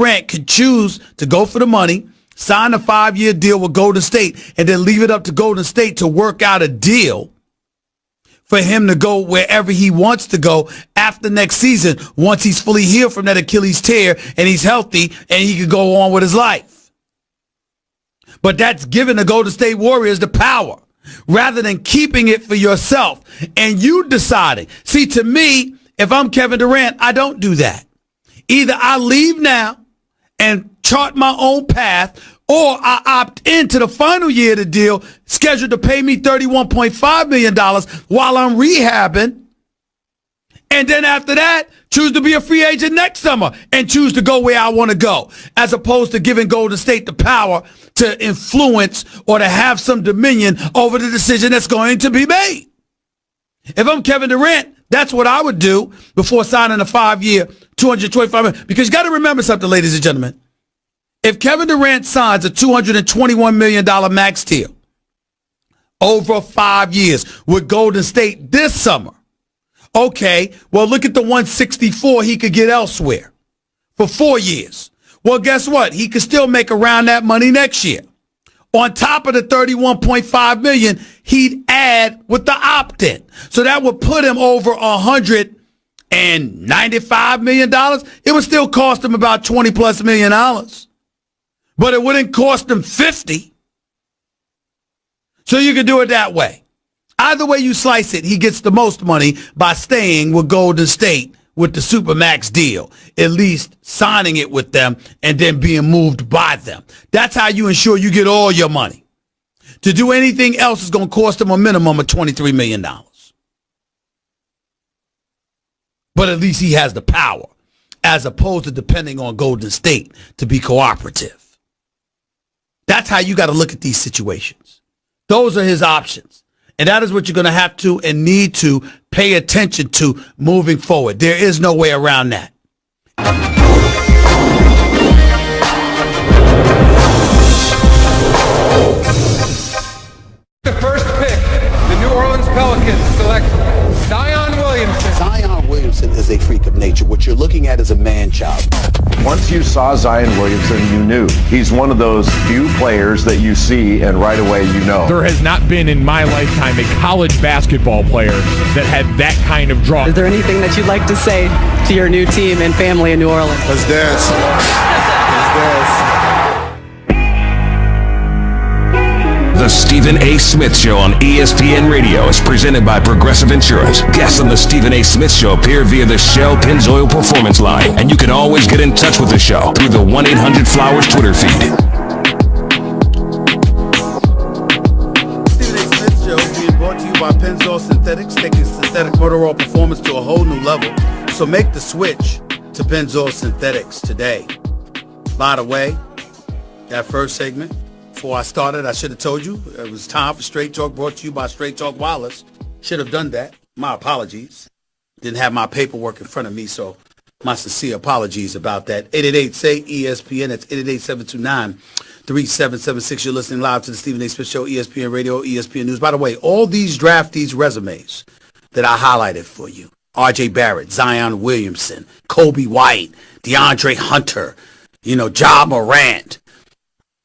Durant could choose to go for the money, sign a 5-year deal with Golden State, and then leave it up to Golden State to work out a deal for him to go wherever he wants to go after next season once he's fully healed from that Achilles tear and he's healthy and he can go on with his life. But that's giving the Golden State Warriors the power rather than keeping it for yourself and you deciding. See, to me, if I'm Kevin Durant, I don't do that. Either I leave now and chart my own path, or I opt into the final year of the deal, scheduled to pay me $31.5 million while I'm rehabbing. And then after that, choose to be a free agent next summer and choose to go where I want to go, as opposed to giving Golden State the power to influence or to have some dominion over the decision that's going to be made. If I'm Kevin Durant, that's what I would do before signing a 5-year, $225 million. Because you got to remember something, ladies and gentlemen. If Kevin Durant signs a $221 million max deal over 5 years with Golden State this summer, okay, well, look at the 164 he could get elsewhere for 4 years. Well, guess what? He could still make around that money next year. On top of the $31.5 million he'd add with the opt-in. So that would put him over $195 million. It would still cost him about $20+ million. But it wouldn't cost him 50. So you can do it that way. Either way you slice it, he gets the most money by staying with Golden State with the Supermax deal, at least signing it with them and then being moved by them. That's how you ensure you get all your money. To do anything else is going to cost him a minimum of $23 million. But at least he has the power, as opposed to depending on Golden State to be cooperative. That's how you got to look at these situations. Those are his options. And that is what you're going to have to and need to pay attention to moving forward. There is no way around that. The first pick, the New Orleans Pelicans select Zion Williamson. Zion Williamson is a freak of nature. What you're looking at is a man-child. Once you saw Zion Williamson, you knew. He's one of those few players that you see and right away you know. There has not been in my lifetime a college basketball player that had that kind of draw. Is there anything that you'd like to say to your new team and family in New Orleans? Let's dance. Let's dance. The Stephen A. Smith Show on ESPN Radio is presented by Progressive Insurance. Guests on the Stephen A. Smith Show appear via the Shell Pennzoil Performance Line, and you can always get in touch with the show through the 1-800-Flowers Twitter feed. Stephen A. Smith Show being brought to you by Pennzoil Synthetics, taking synthetic motor oil performance to a whole new level. So make the switch to Pennzoil Synthetics today. By the way, that first segment, before I started, I should have told you it was time for Straight Talk, brought to you by Straight Talk Wireless. Should have done that. My apologies. Didn't have my paperwork in front of me, so my sincere apologies about that. 888-SAY-ESPN. That's 888-729-3776. You're listening live to the Stephen A. Smith Show, ESPN Radio, ESPN News. By the way, all these draftees' resumes that I highlighted for you, R.J. Barrett, Zion Williamson, Kobe White, DeAndre Hunter, Ja Morant,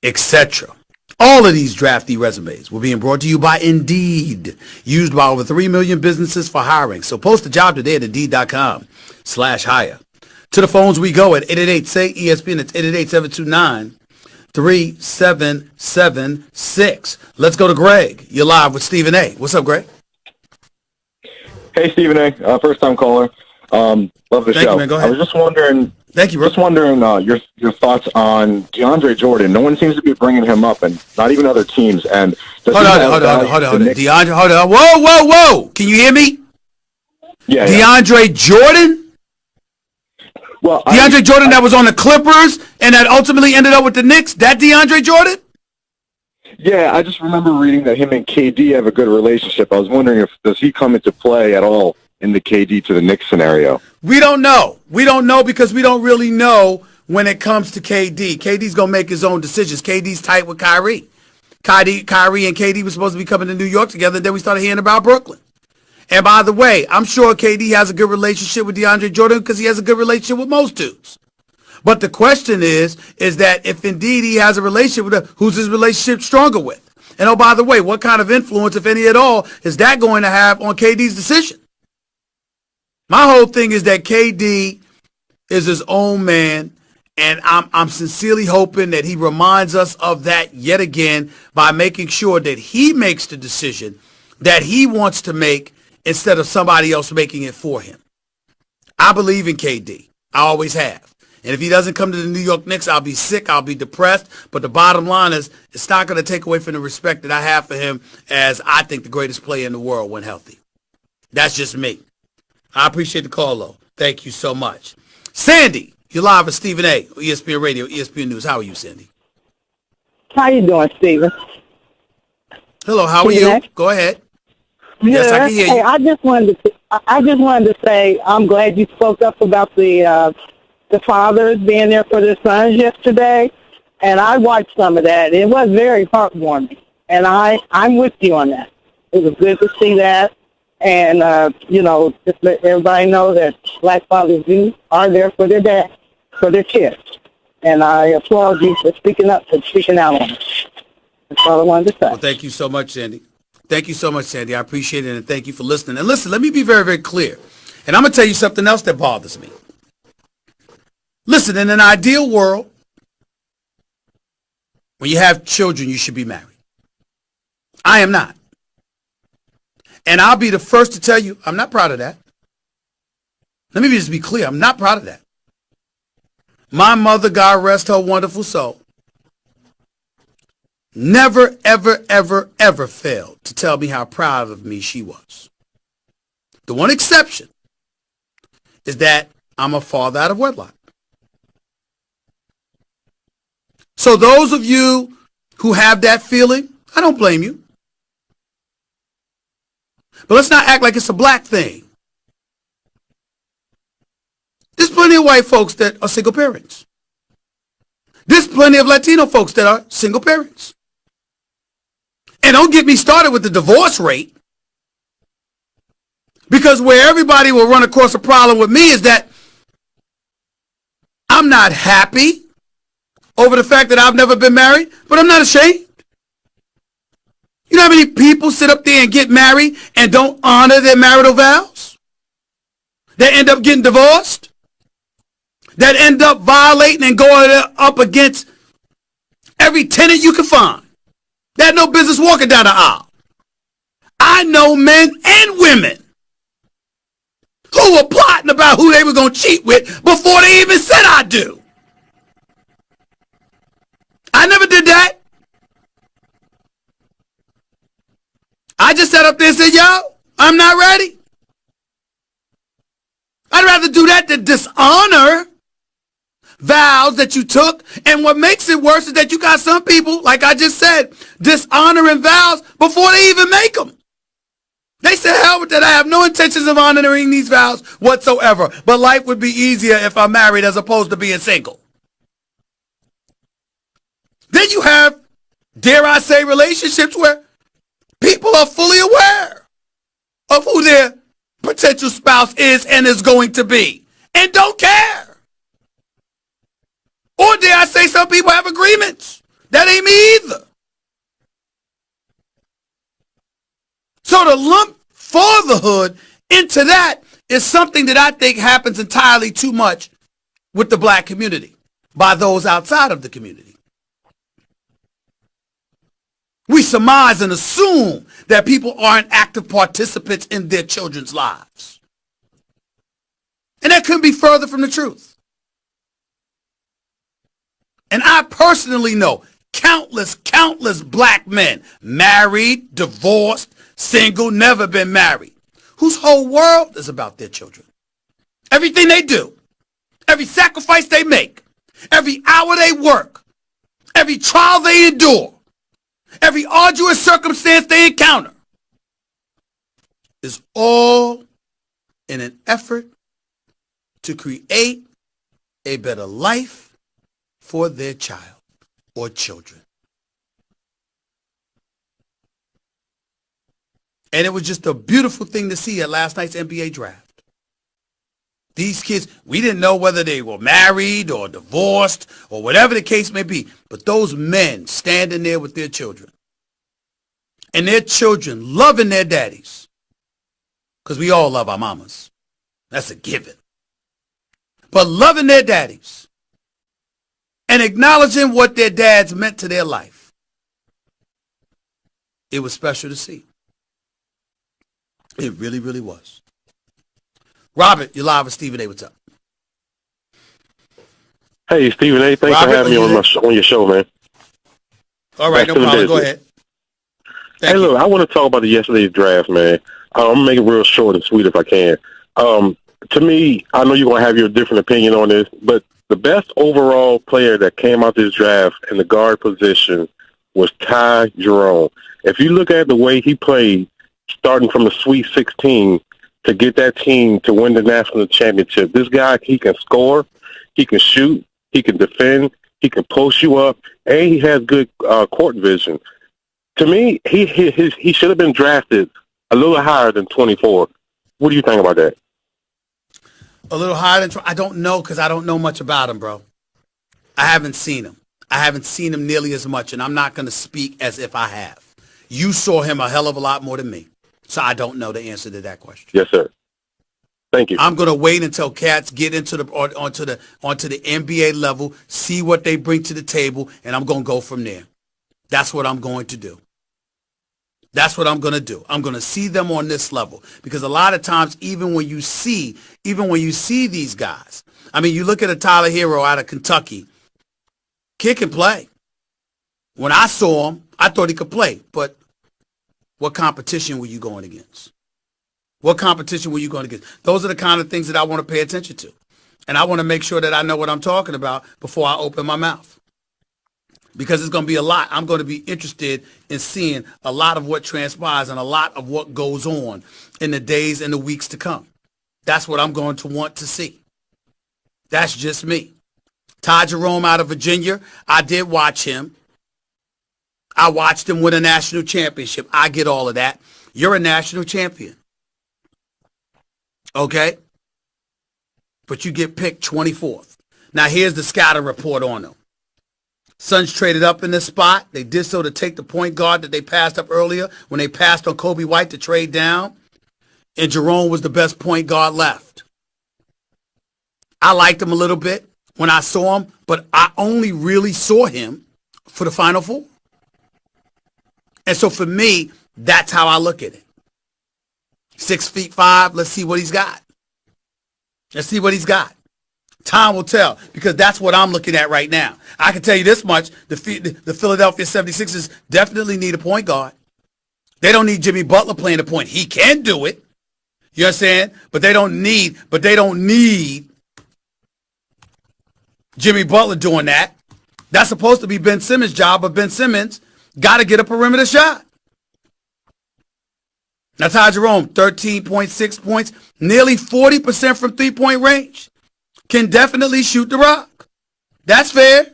etc. All of these draftee resumes were being brought to you by Indeed, used by over 3 million businesses for hiring. So post a job today at Indeed.com/hire. To the phones we go at 888-SAY-ESPN. It's 888-729-3776. Let's go to Greg. You're live with Stephen A. What's up, Greg? Hey, Stephen A. First-time caller. Love the Thank show. you, man. Go ahead. I was just wondering... Thank you, bro. Just wondering your thoughts on DeAndre Jordan. No one seems to be bringing him up, and not even other teams. And hold on. DeAndre, whoa. Can you hear me? Yeah. DeAndre Jordan? Well, DeAndre Jordan that was on the Clippers and that ultimately ended up with the Knicks? That DeAndre Jordan? Yeah, I just remember reading that him and KD have a good relationship. I was wondering does he come into play at all in the KD to the Knicks scenario? We don't know. We don't know because we don't really know when it comes to KD. KD's going to make his own decisions. KD's tight with Kyrie. Kyrie and KD were supposed to be coming to New York together, and then we started hearing about Brooklyn. And by the way, I'm sure KD has a good relationship with DeAndre Jordan because he has a good relationship with most dudes. But the question is that if indeed he has a relationship with her, who's his relationship stronger with? And oh, by the way, what kind of influence, if any at all, is that going to have on KD's decision? My whole thing is that KD is his own man, and I'm sincerely hoping that he reminds us of that yet again by making sure that he makes the decision that he wants to make instead of somebody else making it for him. I believe in KD. I always have. And if he doesn't come to the New York Knicks, I'll be sick. I'll be depressed. But the bottom line is it's not going to take away from the respect that I have for him as I think the greatest player in the world when healthy. That's just me. I appreciate the call, though. Thank you so much. Sandy, you're live with Stephen A. ESPN Radio, ESPN News. How are you, Sandy? How you doing, Stephen? Hello, how are you? Go ahead. Good. Yes, I can hear you. Hey, I just wanted to say I'm glad you spoke up about the fathers being there for their sons yesterday, and I watched some of that. It was very heartwarming, and I'm with you on that. It was good to see that, and just let everybody know that black fathers are there for their dad, for their kids, and I applaud you for speaking up and speaking out on it. That's all I wanted to say. Well, thank you so much, Sandy. Thank you so much, Sandy. I appreciate it, and thank you for listening. And listen, let me be very, very clear, and I'm going to tell you something else that bothers me. Listen, in an ideal world, when you have children, you should be married. I am not. And I'll be the first to tell you, I'm not proud of that. Let me just be clear. I'm not proud of that. My mother, God rest her wonderful soul, never, ever, ever, ever failed to tell me how proud of me she was. The one exception is that I'm a father out of wedlock. So those of you who have that feeling, I don't blame you. But let's not act like it's a black thing. There's plenty of white folks that are single parents. There's plenty of Latino folks that are single parents. And don't get me started with the divorce rate. Because where everybody will run across a problem with me is that I'm not happy over the fact that I've never been married, but I'm not ashamed. You know how many people sit up there and get married and don't honor their marital vows? That end up getting divorced? That end up violating and going up against every tenant you can find? That had no business walking down the aisle. I know men and women who were plotting about who they were going to cheat with before they even said I do. I never did that. I just sat up there and said, yo, I'm not ready. I'd rather do that than dishonor vows that you took. And what makes it worse is that you got some people, like I just said, dishonoring vows before they even make them. They said, hell with that. I have no intentions of honoring these vows whatsoever. But life would be easier if I'm married as opposed to being single. Then you have, dare I say, relationships where people are fully aware of who their potential spouse is and is going to be and don't care. Or dare I say, some people have agreements. That ain't me either. So to lump fatherhood into that is something that I think happens entirely too much with the black community by those outside of the community. We surmise and assume that people aren't active participants in their children's lives. And that couldn't be further from the truth. And I personally know countless black men, married, divorced, single, never been married, whose whole world is about their children. Everything they do, every sacrifice they make, every hour they work, every trial they endure, every arduous circumstance they encounter is all in an effort to create a better life for their child or children. And it was just a beautiful thing to see at last night's NBA draft. These kids, we didn't know whether they were married or divorced or whatever the case may be. But those men standing there with their children and their children loving their daddies, because we all love our mamas. That's a given. But loving their daddies and acknowledging what their dads meant to their life. It was special to see. It really, really was. Robert, you're live with Stephen A. What's up? Hey, Stephen A. Thanks for having me on your show, man. All right, no problem. Go ahead. Hey, look, I want to talk about yesterday's draft, man. I'm going to make it real short and sweet if I can. To me, I know you're going to have your different opinion on this, but the best overall player that came out this draft in the guard position was Ty Jerome. If you look at the way he played, starting from the Sweet 16 to get that team to win the national championship, this guy, he can score, he can shoot, he can defend, he can post you up, and he has good court vision. To me, he should have been drafted a little higher than 24. What do you think about that? A little higher than I don't know, because I don't know much about him, bro. I haven't seen him. I haven't seen him nearly as much, and I'm not going to speak as if I have. You saw him a hell of a lot more than me, so I don't know the answer to that question. Yes, sir. Thank you. I'm going to wait until cats get into onto the NBA level, see what they bring to the table, and I'm going to go from there. That's what I'm going to do. That's what I'm going to do. I'm going to see them on this level, because a lot of times, even when you see these guys, I mean, you look at a Tyler Hero out of Kentucky, kid can play. When I saw him, I thought he could play, but what competition were you going against? What competition were you going against? Those are the kind of things that I want to pay attention to. And I want to make sure that I know what I'm talking about before I open my mouth. Because it's going to be a lot. I'm going to be interested in seeing a lot of what transpires and a lot of what goes on in the days and the weeks to come. That's what I'm going to want to see. That's just me. Ty Jerome out of Virginia, I did watch him. I watched him win a national championship. I get all of that. You're a national champion. Okay? But you get picked 24th. Now, here's the scouting report on him. Suns traded up in this spot. They did so to take the point guard that they passed up earlier when they passed on Kobe White to trade down. And Jerome was the best point guard left. I liked him a little bit when I saw him, but I only really saw him for the Final Four. And so for me, that's how I look at it. 6'5", let's see what he's got. Let's see what he's got. Time will tell, because that's what I'm looking at right now. I can tell you this much. The Philadelphia 76ers definitely need a point guard. They don't need Jimmy Butler playing the point. He can do it. You understand? But they don't need Jimmy Butler doing that. That's supposed to be Ben Simmons' job, but Ben Simmons got to get a perimeter shot. Now, Ty Jerome, 13.6 points, nearly 40% from three-point range. Can definitely shoot the rock. That's fair.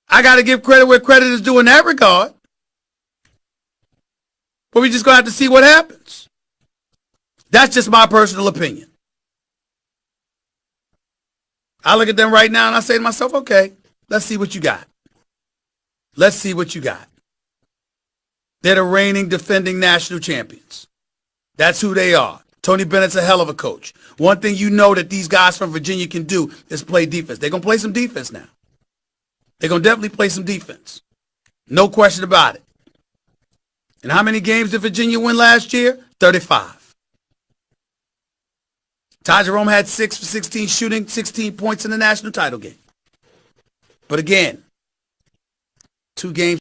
I got to give credit where credit is due in that regard. But we just going to have to see what happens. That's just my personal opinion. I look at them right now and I say to myself, okay, let's see what you got. Let's see what you got. They're the reigning, defending national champions. That's who they are. Tony Bennett's a hell of a coach. One thing you know that these guys from Virginia can do is play defense. They're going to play some defense now. They're going to definitely play some defense. No question about it. And how many games did Virginia win last year? 35. Ty Jerome had 6 for 16 shooting, 16 points in the national title game. But again, 2 games.